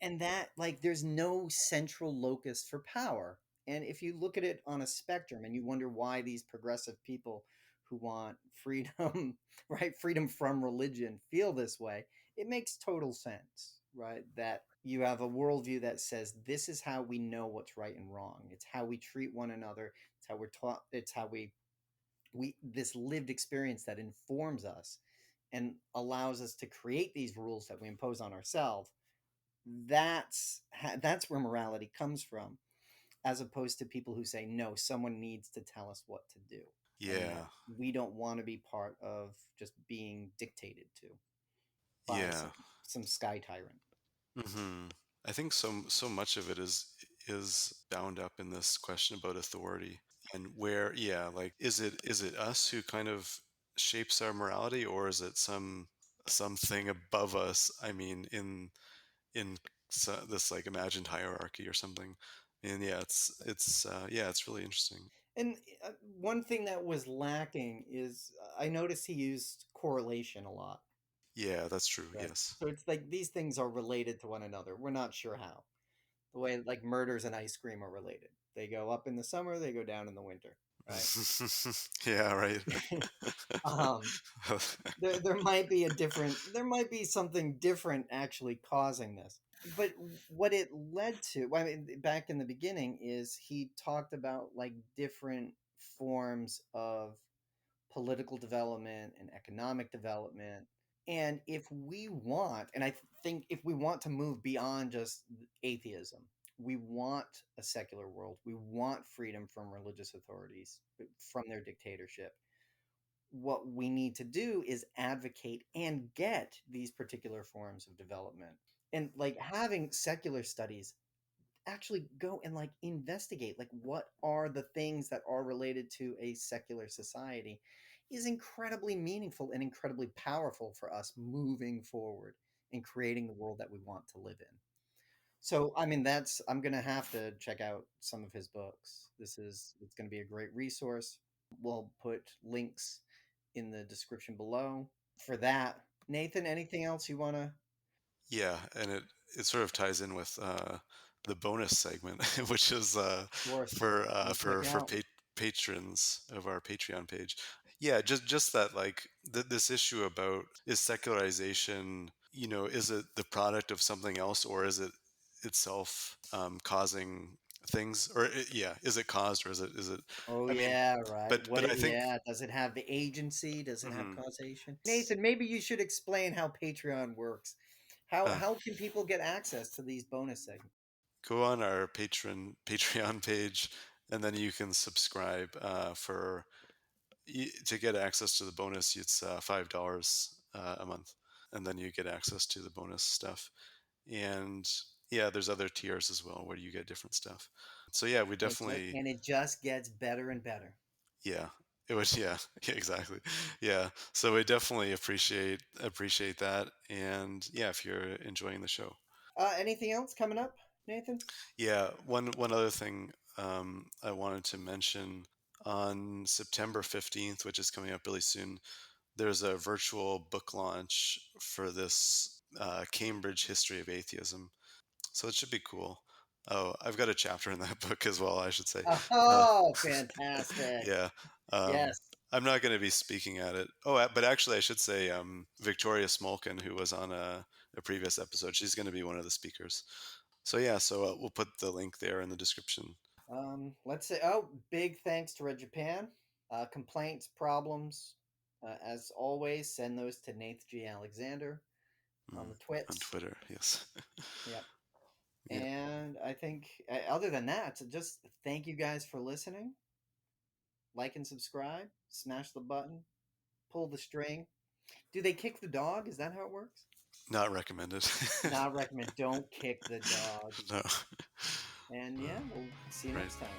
And that like there's no central locus for power. And if you look at it on a spectrum and you wonder why these progressive people who want freedom, right, freedom from religion feel this way, it makes total sense, right? That you have a worldview that says this is how we know what's right and wrong. It's how we treat one another. It's how we're taught. It's how we this lived experience that informs us and allows us to create these rules that we impose on ourselves. That's where morality comes from, as opposed to people who say no, someone needs to tell us what to do, and that Yeah, we don't want to be part of just being dictated to by yeah. some sky tyrant. Hmm. I think so much of it is bound up in this question about authority, and where, yeah, like is it us who kind of shapes our morality, or is it something above us? I mean, in this like imagined hierarchy or something. And yeah, it's really interesting. And one thing that was lacking is I noticed he used correlation a lot. Yeah, that's true. Right. Yes. So it's like these things are related to one another. We're not sure how. The way like murders and ice cream are related. They go up in the summer, they go down in the winter, right? Yeah, right. um, there might be something different actually causing this. But what it led to, I mean, back in the beginning, is he talked about like different forms of political development and economic development. And if we want, and I think if we want to move beyond just atheism, we want a secular world. We want freedom from religious authorities, from their dictatorship. What we need to do is advocate and get these particular forms of development. And like having secular studies actually go and like investigate like what are the things that are related to a secular society is incredibly meaningful and incredibly powerful for us moving forward and creating the world that we want to live in. So I mean that's I'm going to have to check out some of his books. It's going to be a great resource. We'll put links in the description below for that. Nathan, anything else you want to? Yeah, and it sort of ties in with the bonus segment, which is Of course, for uh, we'll check for it for out. pa- patrons of our Patreon page. Yeah, just that like this issue about is secularization, is it the product of something else, or is it itself causing things, or yeah, is it caused, or is it? Oh I mean, yeah, right. but I think. Yeah, does it have the agency? Does it have Mhm. causation? Nathan, maybe you should explain how Patreon works. How Uh, how can people get access to these bonus segments? Go on our Patreon page, and then you can subscribe to get access to the bonus. It's $5 a month, and then you get access to the bonus stuff. And yeah, there's other tiers as well where you get different stuff. So yeah, we definitely. And it just gets better and better. Yeah, it was. Yeah, yeah, exactly. Yeah, so we definitely appreciate that. And yeah, if you're enjoying the show. Anything else coming up, Nathan? Yeah, one other thing I wanted to mention, on September 15th, which is coming up really soon, there's a virtual book launch for this Cambridge History of Atheism. So it should be cool. Oh, I've got a chapter in that book as well, I should say. Uh, Oh, fantastic. yeah. Um, Yes. I'm not going to be speaking at it. Oh, but actually, I should say Victoria Smolkin, who was on a previous episode, she's going to be one of the speakers. So yeah, so we'll put the link there in the description. Let's say, oh, big thanks to Red Japan. Complaints, problems, as always, send those to Nath G. Alexander on Mm, the on twits. Twitter, yes. Yep. Yeah, And I think, other than that, just thank you guys for listening. Like and subscribe. Smash the button. Pull the string. Do they kick the dog? Is that how it works? not recommended. Not recommend. Don't kick the dog. No. And yeah, we'll see you Right. next time.